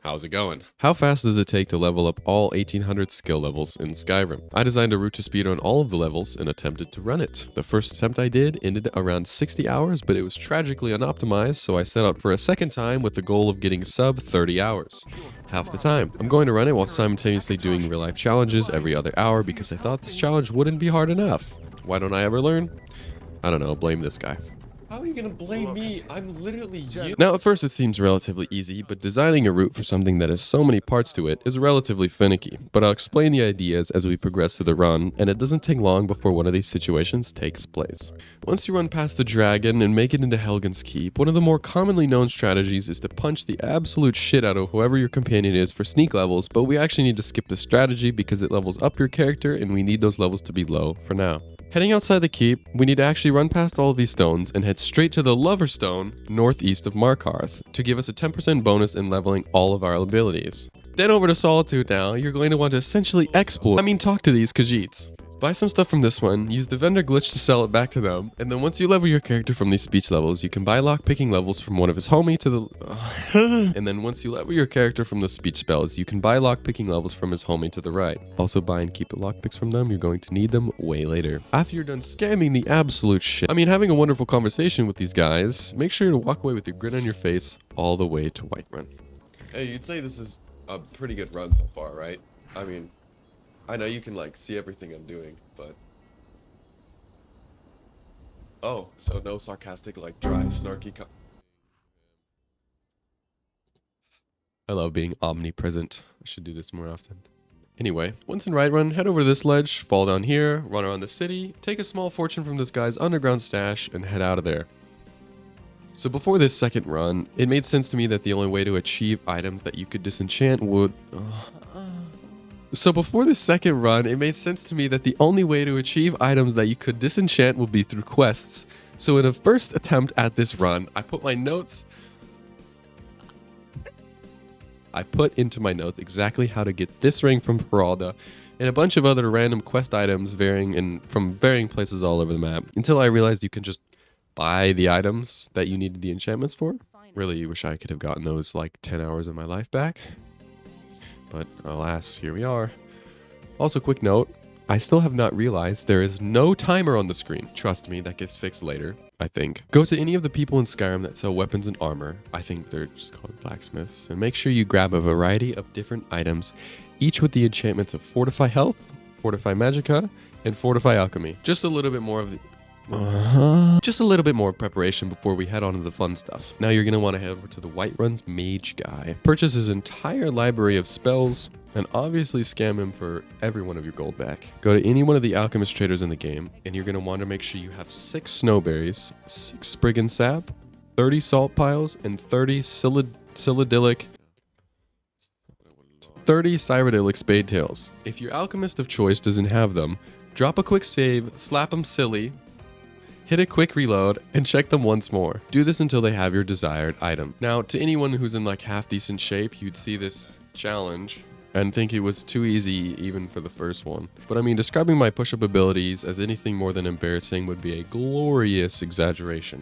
How's it going? How fast does it take to level up all 1800 skill levels in Skyrim? I designed a route to speedrun all of the levels and attempted to run it. The first attempt I did ended around 60 hours, but it was tragically unoptimized, so I set out for a second time with the goal of getting sub 30 hours. Half the time. I'm going to run it while simultaneously doing real life challenges every other hour because I thought this challenge wouldn't be hard enough. Why don't I ever learn? I don't know, blame this guy. How are you gonna blame me? I'm literally you. Now, at first it seems relatively easy, but designing a route for something that has so many parts to it is relatively finicky. But I'll explain the ideas as we progress through the run, and it doesn't take long before one of these situations takes place. Once you run past the dragon and make it into Helgen's Keep, one of the more commonly known strategies is to punch the absolute shit out of whoever your companion is for sneak levels, but we actually need to skip the strategy because it levels up your character and we need those levels to be low for now. Heading outside the keep, we need to actually run past all of these stones and head straight to the Lover Stone northeast of Markarth to give us a 10% bonus in leveling all of our abilities. Then over to Solitude now, you're going to want to essentially talk to these Khajiits. Buy some stuff from this one, use the vendor glitch to sell it back to them, and then once you level your character from these speech levels, you can buy lockpicking levels from one of his homie to the... and then once you level your character from the speech spells, you can buy lockpicking levels from his homie to the right. Also buy and keep the lockpicks from them, you're going to need them way later. After you're done scamming the absolute shit, having a wonderful conversation with these guys, make sure to walk away with your grin on your face all the way to Whiterun. Hey, you'd say this is a pretty good run so far, right? I know you can see everything I'm doing, but... Oh, so no sarcastic, dry, snarky I love being omnipresent. I should do this more often. Anyway, once in Whiterun, head over to this ledge, fall down here, run around the city, take a small fortune from this guy's underground stash, and head out of there. So before this second run, it made sense to me that the only way to achieve items that you could disenchant would... So before the second run, it made sense to me that the only way to achieve items that you could disenchant would be through quests. So in a first attempt at this run, I put into my notes exactly how to get this ring from Feralda and a bunch of other random quest items from varying places all over the map, until I realized you can just buy the items that you needed the enchantments for. Really wish I could have gotten those 10 hours of my life back. But alas, here we are. Also, quick note, I still have not realized there is no timer on the screen. Trust me, that gets fixed later, I think. Go to any of the people in Skyrim that sell weapons and armor, I think they're just called blacksmiths, and make sure you grab a variety of different items, each with the enchantments of Fortify Health, Fortify Magicka, and Fortify Alchemy. Just a little bit more preparation before we head on to the fun stuff. Now you're going to want to head over to the Whiterun's Mage Guy. Purchase his entire library of spells, and obviously scam him for every one of your gold back. Go to any one of the alchemist traders in the game, and you're going to want to make sure you have 6 snowberries, 6 Spriggan Sap, 30 salt piles, and 30 cyrodiilic spade tails. If your alchemist of choice doesn't have them, drop a quick save, slap them silly, hit a quick reload, and check them once more. Do this until they have your desired item. Now, to anyone who's in half decent shape, you'd see this challenge and think it was too easy even for the first one. But describing my push-up abilities as anything more than embarrassing would be a glorious exaggeration.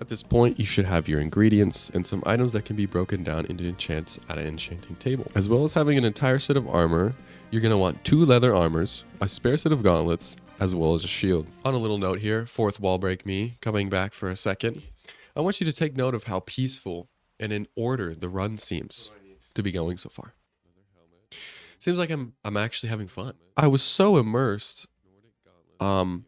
At this point, you should have your ingredients and some items that can be broken down into enchants at an enchanting table. As well as having an entire set of armor, you're going to want 2 leather armors, a spare set of gauntlets, as well as a shield. On a little note here, fourth wall break me, coming back for a second. I want you to take note of how peaceful and in order the run seems to be going so far. Seems like I'm actually having fun. I was so immersed that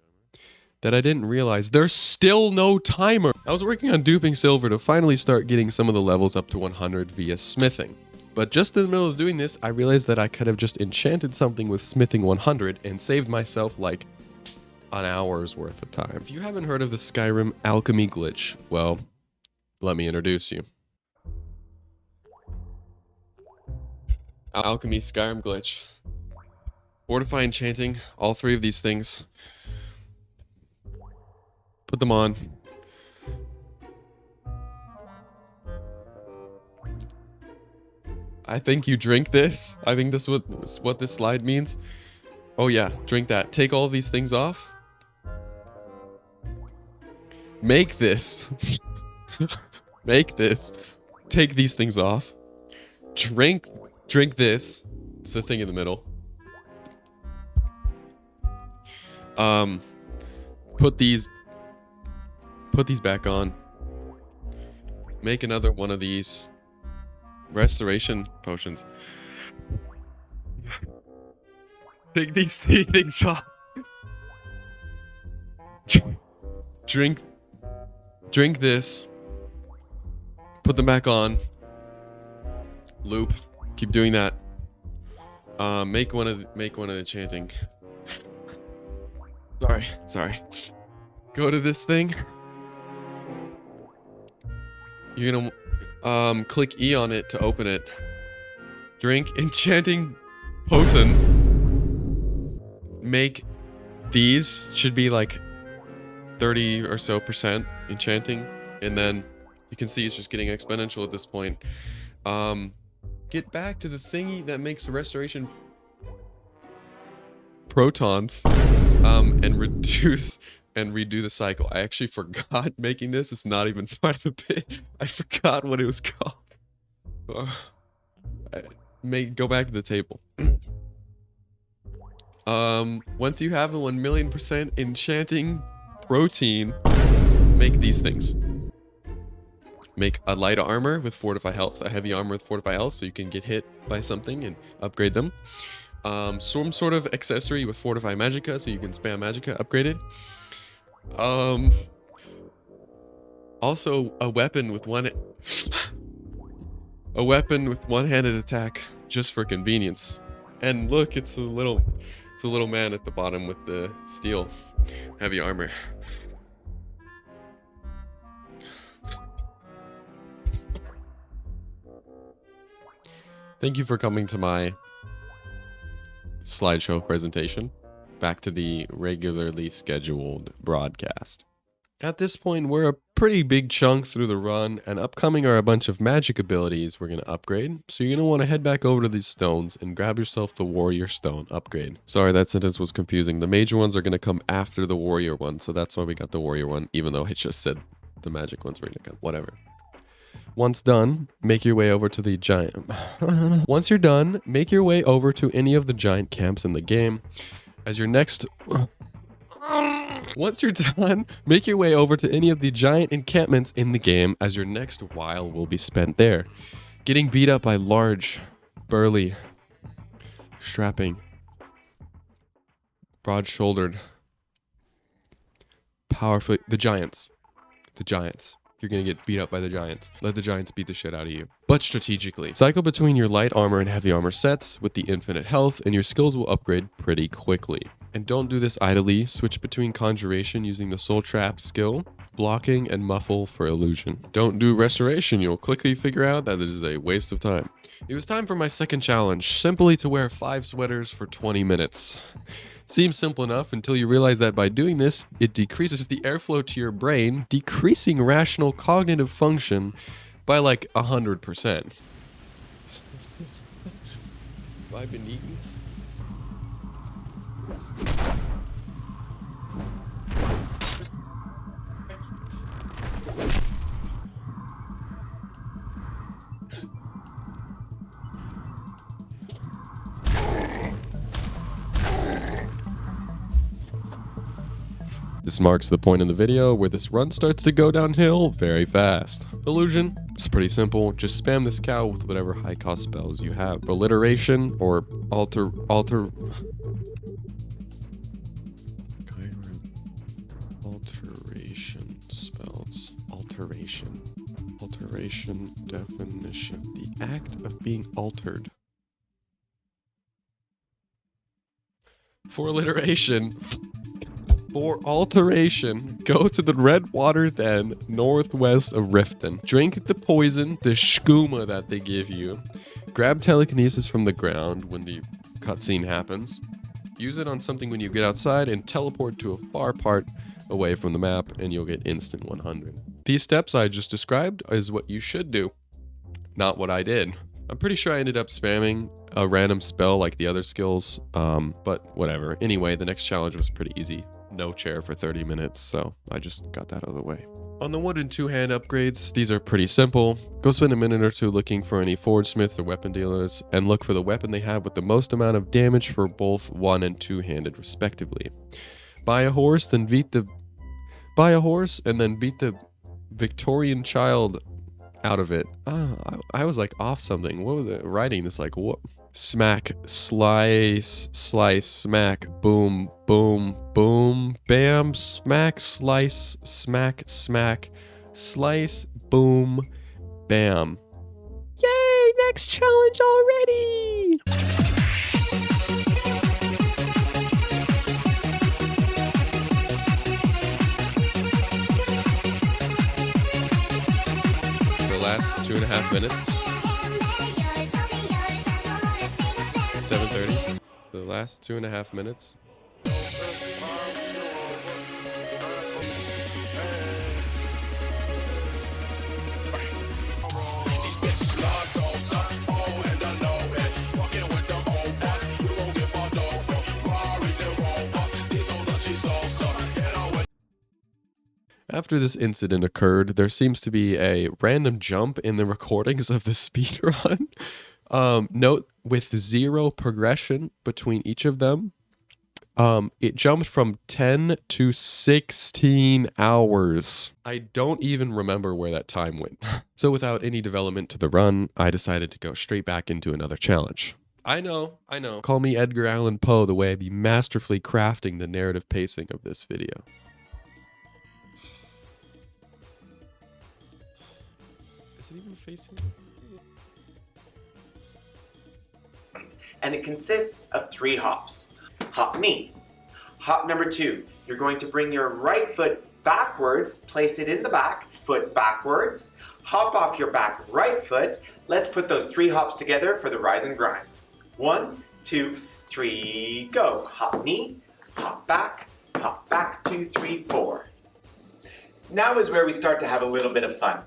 I didn't realize there's still no timer. I was working on duping silver to finally start getting some of the levels up to 100 via smithing. But just in the middle of doing this, I realized that I could have just enchanted something with smithing 100 and saved myself an hour's worth of time. If you haven't heard of the Skyrim alchemy glitch, well, let me introduce you. Alchemy Skyrim glitch. Fortify enchanting, all 3 of these things. Put them on. I think you drink this. I think this is what this slide means. Oh yeah, drink that. Take all of these things off. Make this. Make this. Take these things off. Drink this. It's the thing in the middle. Put these back on. Make another one of these restoration potions. Take these 3 things off. Drink this. Put them back on. Loop. Keep doing that. Make one of the chanting. Sorry. Go to this thing. You're gonna click E on it to open it. Drink enchanting potion. Make these should be like 30 or so % enchanting, and then you can see it's just getting exponential at this point. Get back to the thingy that makes the restoration protons, and reduce and redo the cycle. I actually forgot making this. It's not even part of the bit. I forgot what it was called. Go back to the table. Once you have a 1,000,000% enchanting protein, make these things. Make a light armor with fortify health, a heavy armor with fortify health, so you can get hit by something and upgrade them. Some sort of accessory with fortify magicka, so you can spam magicka upgraded. Also a weapon with one-handed attack, just for convenience. And look, it's a little man at the bottom with the steel heavy armor. Thank you for coming to my slideshow presentation. Back to the regularly scheduled broadcast. At this point, we're a pretty big chunk through the run, and upcoming are a bunch of magic abilities we're going to upgrade. So you're going to want to head back over to these stones and grab yourself the warrior stone upgrade. Sorry, that sentence was confusing. The major ones are going to come after the warrior one, so that's why we got the warrior one, even though I just said the magic ones were going to come. Whatever. Once done, make your way over to the giant. Once you're done, make your way over to any of the giant camps in the game. As your next... Once you're done, make your way over to any of the giant encampments in the game, as your next while will be spent there. Getting beat up by large, burly, strapping, broad-shouldered, powerful... The giants. You're gonna get beat up by the giants. Let the giants beat the shit out of you. But strategically. Cycle between your light armor and heavy armor sets with the infinite health, and your skills will upgrade pretty quickly. And don't do this idly. Switch between conjuration using the soul trap skill, blocking, and muffle for illusion. Don't do restoration. You'll quickly figure out that it is a waste of time. It was time for my second challenge, simply to wear 5 sweaters for 20 minutes. Seems simple enough until you realize that by doing this, it decreases the airflow to your brain, decreasing rational cognitive function by like 100%. Have I been eaten? This marks the point in the video where this run starts to go downhill very fast. Illusion, it's pretty simple. Just spam this cow with whatever high cost spells you have. Alliteration or alteration spells. Alteration definition. The act of being altered. For alliteration, go to the red water den northwest of Riften. Drink the poison, the skooma that they give you. Grab telekinesis from the ground when the cutscene happens. Use it on something when you get outside and teleport to a far part away from the map, and you'll get instant 100. These steps I just described is what you should do, not what I did. I'm pretty sure I ended up spamming a random spell like the other skills, but whatever. Anyway, the next challenge was pretty easy. No chair for 30 minutes, so I just got that out of the way. On the 1 and 2 hand upgrades, these are pretty simple. Go spend a minute or two looking for any forge smiths or weapon dealers, and look for the weapon they have with the most amount of damage for both 1 and 2 handed respectively. Buy a horse and then beat the Victorian child out of it. I was like off something. What was it? Writing this like what? Smack, slice, slice, smack, boom, boom, boom, bam, smack, slice, smack, smack, slice, boom, bam. Yay, next challenge already! The last 2.5 minutes. 7:30. The last 2.5 minutes. After this incident occurred, there seems to be a random jump in the recordings of the speedrun. Note with 0 progression between each of them. It jumped from 10 to 16 hours. I don't even remember where that time went. So without any development to the run, I decided to go straight back into another challenge. I know. Call me Edgar Allan Poe the way I be masterfully crafting the narrative pacing of this video. Is it even facing? And it consists of 3 hops. Hop me. Hop number 2, you're going to bring your right foot backwards, place it in the back, foot backwards, hop off your back right foot. Let's put those 3 hops together for the rise and grind. 1, 2, 3, go. Hop me, hop back, 2, 3, 4. Now is where we start to have a little bit of fun.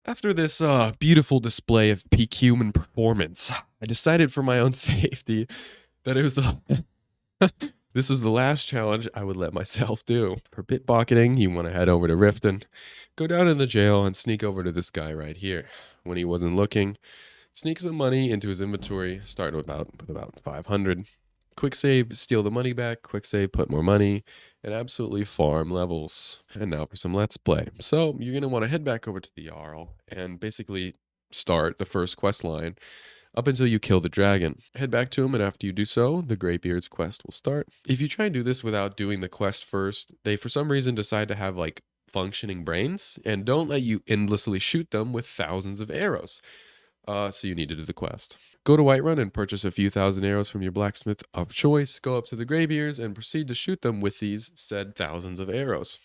After this beautiful display of peak human performance, I decided for my own safety that it was this was the last challenge I would let myself do. For pickpocketing, you want to head over to Riften, go down in the jail, and sneak over to this guy right here. When he wasn't looking, sneak some money into his inventory, start with about 500. Quick save, steal the money back, quick save, put more money, and absolutely farm levels. And now for some let's play. So you're going to want to head back over to the Jarl and basically start the first quest line up until you kill the dragon. Head back to him, and after you do so, the Greybeard's quest will start. If you try and do this without doing the quest first, they for some reason decide to have like functioning brains and don't let you endlessly shoot them with thousands of arrows. So you need to do the quest. Go to Whiterun and purchase a few thousand arrows from your blacksmith of choice. Go up to the Greybeards and proceed to shoot them with these said thousands of arrows.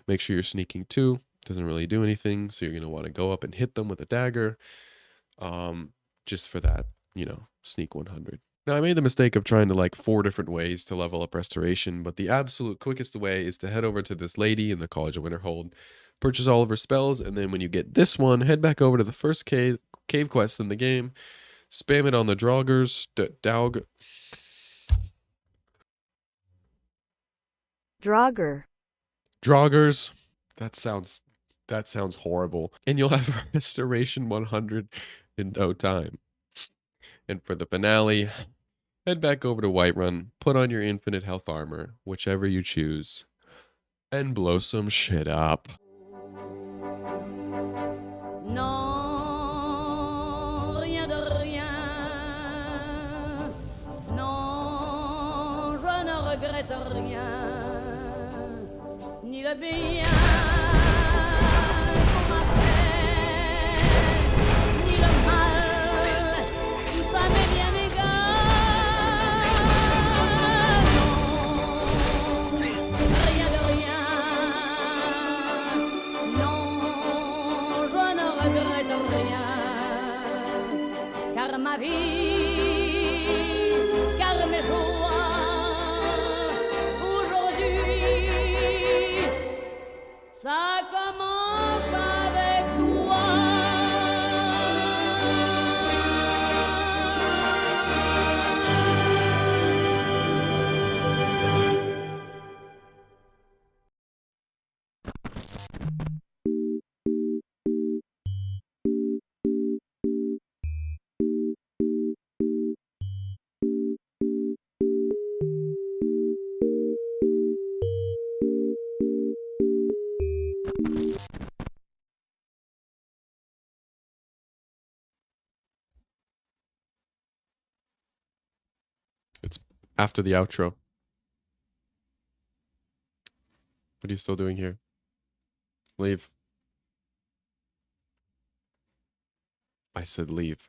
Make sure you're sneaking too. Doesn't really do anything, so you're going to want to go up and hit them with a dagger. Just for that, sneak 100. Now, I made the mistake of trying to like 4 different ways to level up restoration, but the absolute quickest way is to head over to this lady in the College of Winterhold, purchase all of her spells, and then when you get this one, head back over to the first cave quest in the game, spam it on the Draugrs, Draugrs. That sounds horrible. And you'll have restoration 100 in no time. And for the finale, head back over to Whiterun, put on your infinite health armor, whichever you choose, and blow some shit up. Non, rien de rien. Non, je ne regrette rien. Ni le bien qu'on m'a fait, ni le mal, tout ça m'est bien égal. Non, rien de rien. Non, je ne regrette rien. Car ma vie, car mes joies, aujourd'hui, ça commence avec toi. It's after the outro. What are you still doing here? Leave. I said leave.